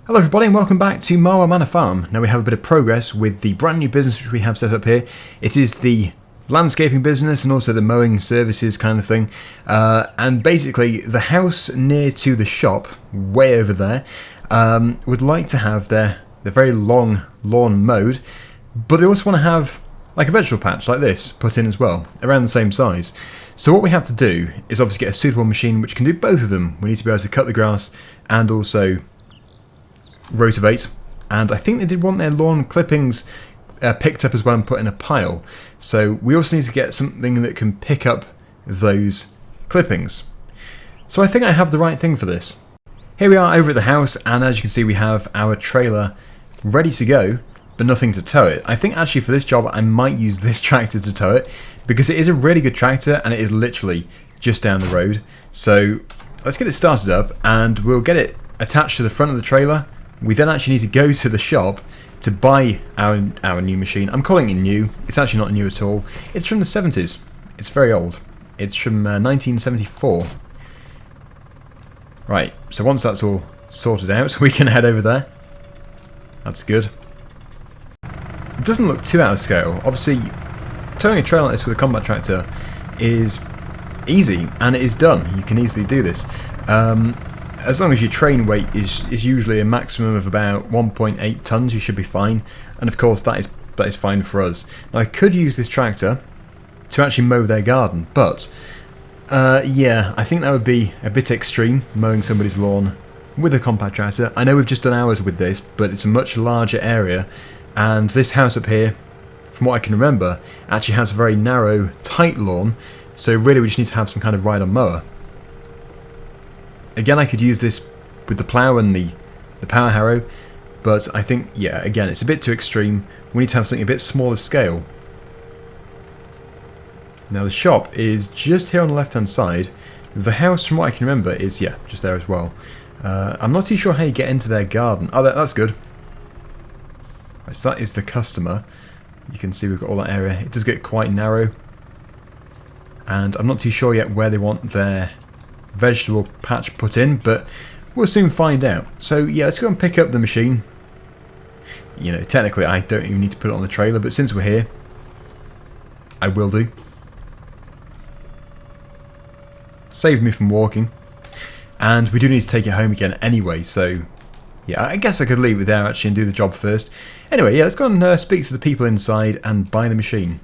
Hello everybody and welcome back to Marwell Manor Farm. Now we have a bit of progress with the brand new business which we have set up here. It is the landscaping business and also the mowing services kind of thing. And basically the house near to the shop, way over there, would like to have their very long lawn mowed, but they also want to have like a vegetable patch like this put in as well, around the same size. So what we have to do is obviously get a suitable machine which can do both of them. We need to be able to cut the grass and also Rotavate, and I think they did want their lawn clippings picked up as well and put in a pile. So we also need to get something that can pick up those clippings. So I think I have the right thing for this. Here we are over at the house, and as you can see we have our trailer ready to go, but nothing to tow it. I think actually for this job I might use this tractor to tow it, because it is a really good tractor and it is literally just down the road. So let's get it started up and we'll get it attached to the front of the trailer. We then actually need to go to the shop to buy our new machine. I'm calling it new. It's actually not new at all. It's from the 70s. It's very old. It's from 1974. Right, so once that's all sorted out, we can head over there. That's good. It doesn't look too out of scale. Obviously, towing a trailer like this with a combat tractor is easy, and it is done. You can easily do this. As long as your train weight is usually a maximum of about 1.8 tons, you should be fine. And of course that is fine for us. Now I could use this tractor to actually mow their garden, but yeah, I think that would be a bit extreme, mowing somebody's lawn with a compact tractor. I know we've just done ours with this, but it's a much larger area, and this house up here, from what I can remember, actually has a very narrow, tight lawn, so really we just need to have some kind of ride-on mower. Again, I could use this with the plough and the power harrow, but I think, yeah, again, it's a bit too extreme. We need to have something a bit smaller scale. Now the shop is just here on the left hand side. The house, from what I can remember, is, yeah, just there as well. I'm not too sure how you get into their garden. Oh, that's good. Right, so that is the customer. You can see we've got all that area. It does get quite narrow. And I'm not too sure yet where they want their vegetable patch put in, but we'll soon find out. So yeah, let's go and pick up the machine. You know, technically I don't even need to put it on the trailer, but since we're here, I will do. Save me from walking. And we do need to take it home again anyway, so yeah, I guess I could leave it there actually and do the job first. Anyway, yeah, let's go and speak to the people inside and buy the machine.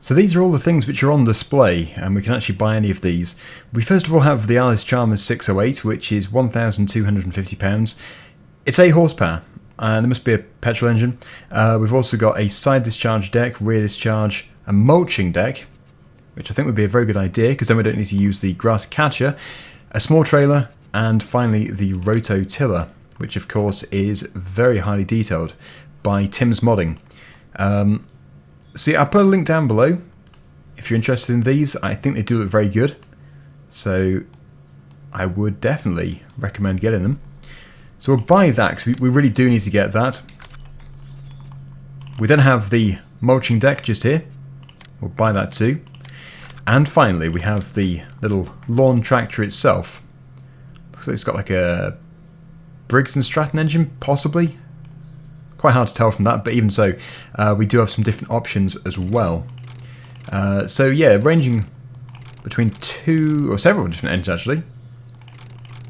So these are all the things which are on display, and we can actually buy any of these. We first of all have the Allis Chalmers 608, which is £1,250. It's 8 horsepower, and it must be a petrol engine. We've also got a side discharge deck, rear discharge, a mulching deck, which I think would be a very good idea, because then we don't need to use the grass catcher, a small trailer, and finally the rototiller, which of course is very highly detailed by Tim's Modding. See, I'll put a link down below if you're interested in these. I think they do look very good, so I would definitely recommend getting them. So we'll buy that because we really do need to get that. We then have the mulching deck just here. We'll buy that too. And finally we have the little lawn tractor itself. Looks like it's got like a Briggs & Stratton engine, possibly. Quite hard to tell from that, but even so, we do have some different options as well. So yeah, ranging between several different engines actually.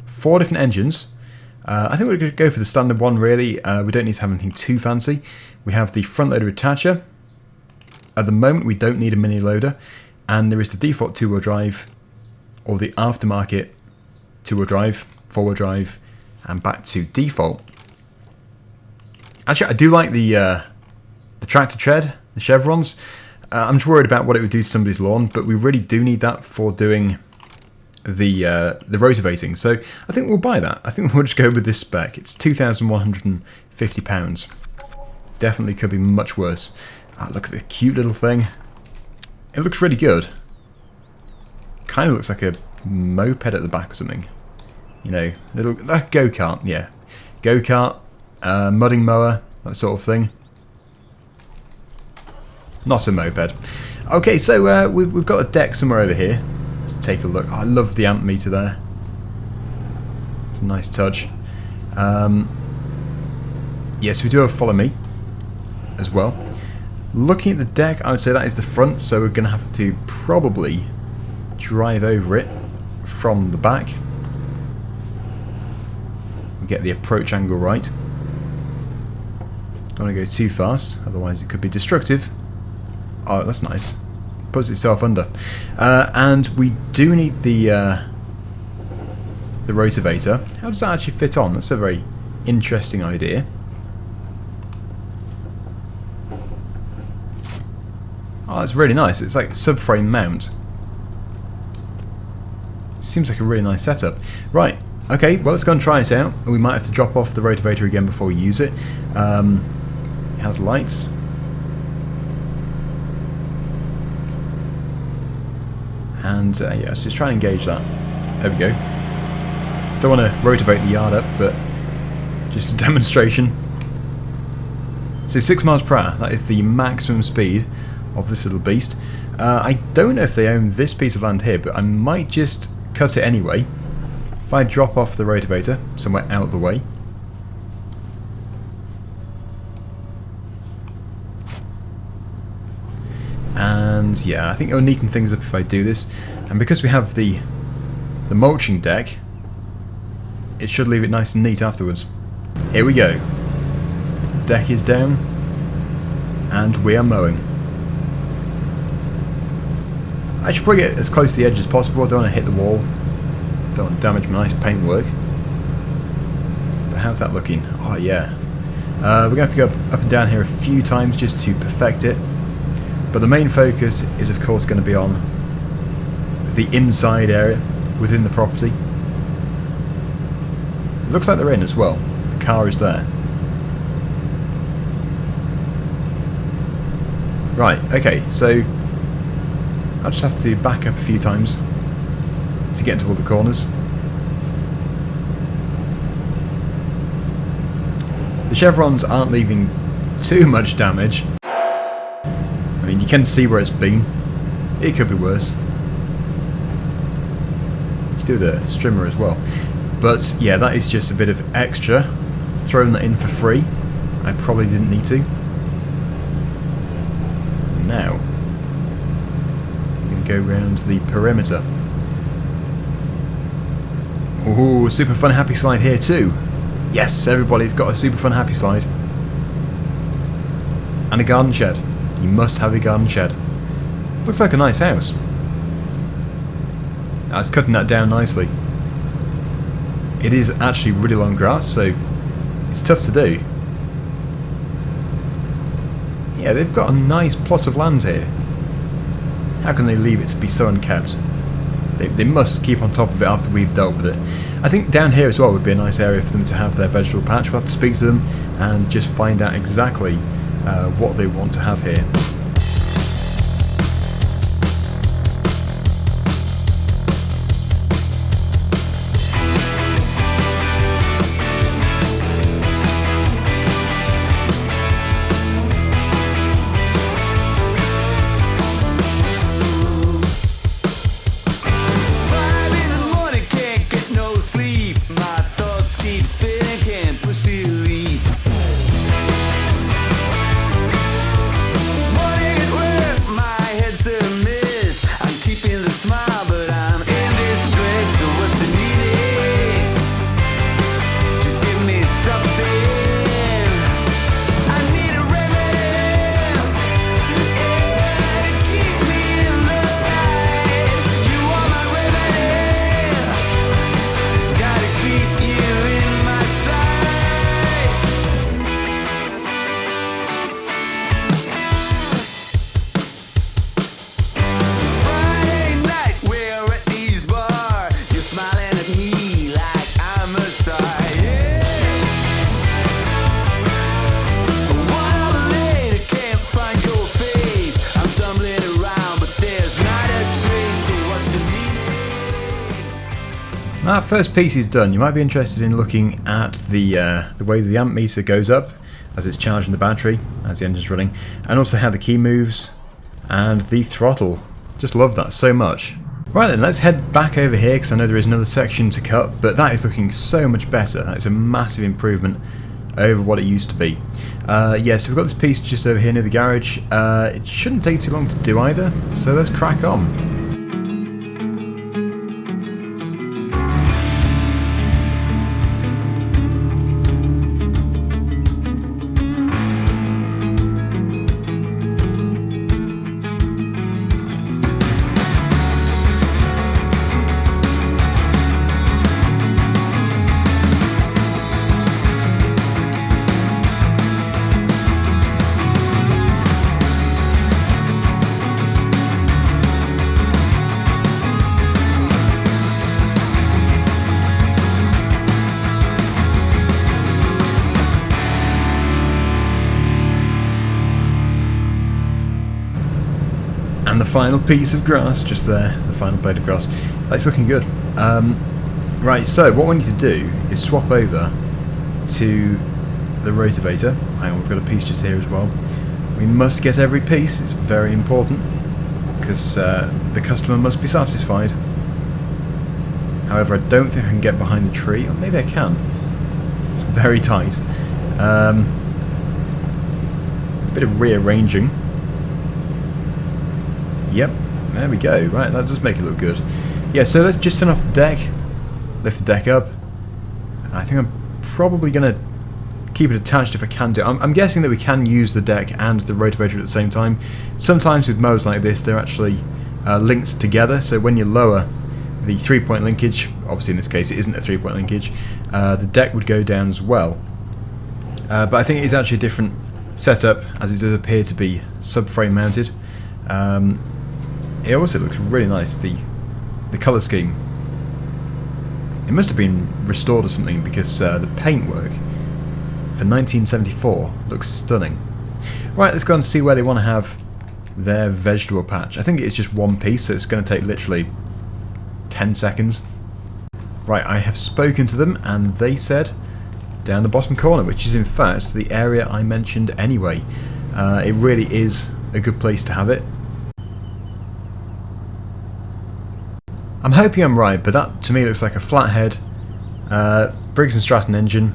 4 different engines. I think we're going to go for the standard one really. We don't need to have anything too fancy. We have the front loader attacher. At the moment we don't need a mini loader. And there is the default 2-wheel drive, or the aftermarket 2-wheel drive, 4-wheel drive, and back to default. Actually, I do like the tractor tread, the chevrons. I'm just worried about what it would do to somebody's lawn, but we really do need that for doing the rotavating. So I think we'll buy that. I think we'll just go with this spec. It's £2,150. Definitely could be much worse. Look at the cute little thing. It looks really good. Kind of looks like a moped at the back or something. You know, little like go-kart. Yeah, go-kart. Mudding mower, that sort of thing. Not a moped. Okay, so we've got a deck somewhere over here. Let's take a look. Oh, I love the amp meter there. It's a nice touch. Yes, we do have follow me as well. Looking at the deck, I would say that is the front, so we're going to have to probably drive over it from the back. We get the approach angle right. Don't want to go too fast, otherwise it could be destructive. Oh, that's nice. Puts itself under. And we do need the Rotavator. How does that actually fit on? That's a very interesting idea. Oh, that's really nice. It's like a subframe mount. Seems like a really nice setup. Right, okay, well, let's go and try it out. We might have to drop off the Rotavator again before we use it. It has lights. And yeah, let's just try and engage that. There we go. Don't want to rotivate the yard up, but just a demonstration. So 6 miles per hour, that is the maximum speed of this little beast. I don't know if they own this piece of land here, but I might just cut it anyway. If I drop off the Rotavator somewhere out of the way. And yeah, I think it'll neaten things up if I do this. And because we have the mulching deck, it should leave it nice and neat afterwards. Here we go. Deck is down, and we are mowing. I should probably get as close to the edge as possible. I don't want to hit the wall. Don't want to damage my nice paintwork. But how's that looking? Oh yeah. We're going to have to go up and down here a few times just to perfect it. But the main focus is of course going to be on the inside area within the property. It looks like they're in as well. The car is there. Right, okay, so I'll just have to back up a few times to get into all the corners. The chevrons aren't leaving too much damage. I mean, you can see where it's been. It could be worse. You could do the strimmer as well. But yeah, that is just a bit of extra. Throwing that in for free. I probably didn't need to. Now, we're going to go around the perimeter. Ooh, super fun happy slide here too. Yes, everybody's got a super fun happy slide. And a garden shed. You must have a garden shed. Looks like a nice house. That's cutting that down nicely. It is actually really long grass, so it's tough to do. Yeah, they've got a nice plot of land here. How can they leave it to be so unkept? They must keep on top of it after we've dealt with it. I think down here as well would be a nice area for them to have their vegetable patch. We'll have to speak to them and just find out exactly what they want to have here. That first piece is done. You might be interested in looking at the way the amp meter goes up as it's charging the battery, as the engine's running, and also how the key moves and the throttle. Just love that so much. Right then, let's head back over here because I know there is another section to cut, but that is looking so much better. That is a massive improvement over what it used to be. Yeah, so we've got this piece just over here near the garage. It shouldn't take too long to do either, so let's crack on. And the final piece of grass, just there, the final blade of grass. That's looking good. Right, so what we need to do is swap over to the rotavator. Hang on, we've got a piece just here as well. We must get every piece, it's very important, because the customer must be satisfied. However, I don't think I can get behind the tree, or maybe I can. It's very tight. A bit of rearranging. Yep, there we go. Right, that does make it look good. Yeah, so let's just turn off the deck, lift the deck up. I think I'm probably going to keep it attached if I can do. I'm guessing that we can use the deck and the rotavator at the same time. Sometimes with mowers like this, they're actually linked together, so when you lower the 3-point linkage, obviously in this case it isn't a 3-point linkage, the deck would go down as well. But I think it is actually a different setup, as it does appear to be subframe mounted. It also looks really nice, the colour scheme. It must have been restored or something, because the paintwork for 1974 looks stunning. Right, let's go and see where they want to have their vegetable patch. I think it's just one piece, so it's going to take literally 10 seconds. Right, I have spoken to them and they said down the bottom corner, which is in fact the area I mentioned anyway. It really is a good place to have it. I'm hoping I'm right, but that to me looks like a flathead Briggs & Stratton engine,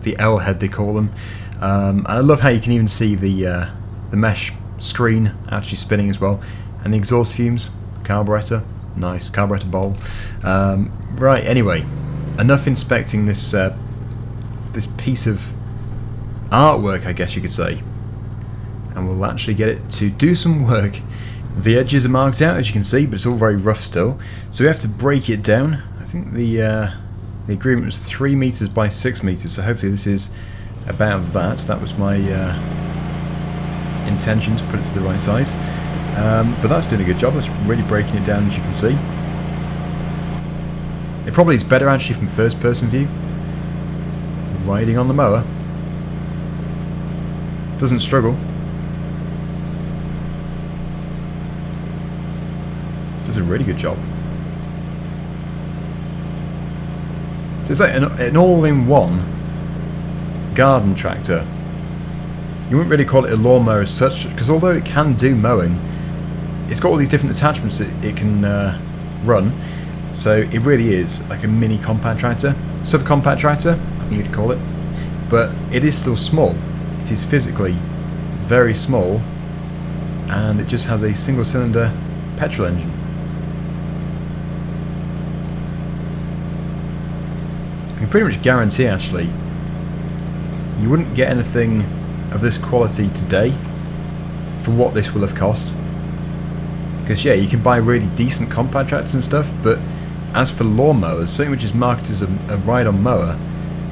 the L head they call them. And I love how you can even see the mesh screen actually spinning as well, and the exhaust fumes, carburetor, nice carburetor bowl. Right, anyway, enough inspecting this this piece of artwork, I guess you could say, and we'll actually get it to do some work. The edges are marked out, as you can see, but it's all very rough still, so we have to break it down. I think the agreement was 3 meters by 6 meters, so hopefully this is about that. That was my intention, to put it to the right size. But that's doing a good job. That's really breaking it down, as you can see. It probably is better actually from first person view, riding on the mower. Doesn't struggle. Does a really good job. So it's like an all-in-one garden tractor. You wouldn't really call it a lawnmower as such, because although it can do mowing, it's got all these different attachments that it can run. So it really is like a mini compact tractor, subcompact tractor, I think you'd call it. But it is still small. It is physically very small, and it just has a single-cylinder petrol engine. I can pretty much guarantee, actually, you wouldn't get anything of this quality today for what this will have cost. Because yeah, you can buy really decent compact tractors and stuff, but as for lawnmowers, something which is marketed as a ride-on mower,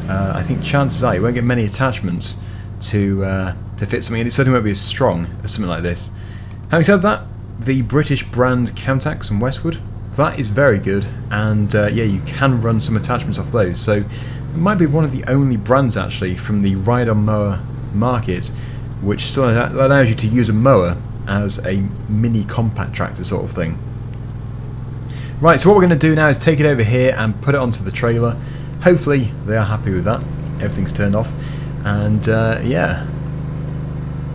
I think chances are you won't get many attachments to fit something, and it certainly won't be as strong as something like this. Having said that, the British brand Camtax and Westwood, that is very good, and yeah, you can run some attachments off those, so it might be one of the only brands actually from the ride-on mower market which still allows you to use a mower as a mini compact tractor sort of thing. Right, so what we're going to do now is take it over here and put it onto the trailer. Hopefully they are happy with that. Everything's turned off, and yeah,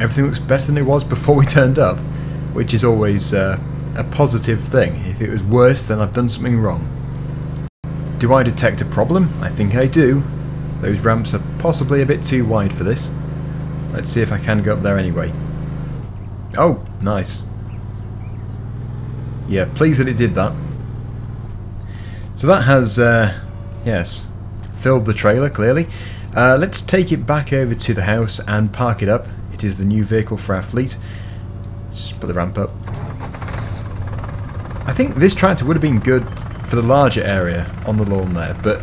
everything looks better than it was before we turned up, which is always a positive thing. If it was worse, then I've done something wrong. Do I detect a problem? I think I do. Those ramps are possibly a bit too wide for this. Let's see if I can go up there anyway. Oh, nice. Yeah, pleased that it did that. So that has, yes, filled the trailer, clearly. Let's take it back over to the house and park it up. It is the new vehicle for our fleet. Let's put the ramp up. I think this tractor would have been good for the larger area on the lawn there, but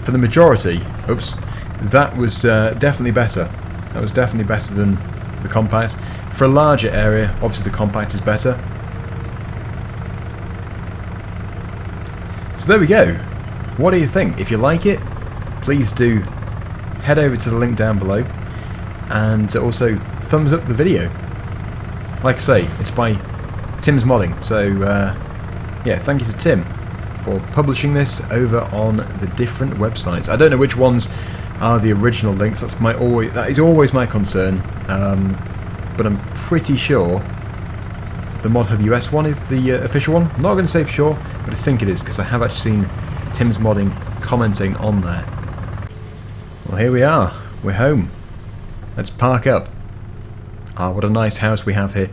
for the majority, oops, that was definitely better. That was definitely better than the compact. For a larger area, obviously the compact is better. So there we go. What do you think? If you like it, please do head over to the link down below and also thumbs up the video. Like I say, it's by Tim's Modding, so yeah, thank you to Tim for publishing this over on the different websites. I don't know which ones are the original links. That is always my concern, but I'm pretty sure the ModHub US one is the official one. I'm not going to say for sure, but I think it is because I have actually seen Tim's Modding commenting on there. Well, here we are. We're home. Let's park up. Ah, what a nice house we have here.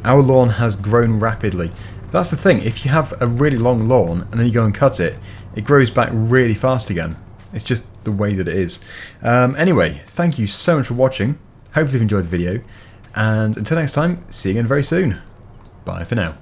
Our lawn has grown rapidly. That's the thing, if you have a really long lawn and then you go and cut it, it grows back really fast again. It's just the way that it is. Anyway, thank you so much for watching. Hopefully you've enjoyed the video. And until next time, see you again very soon. Bye for now.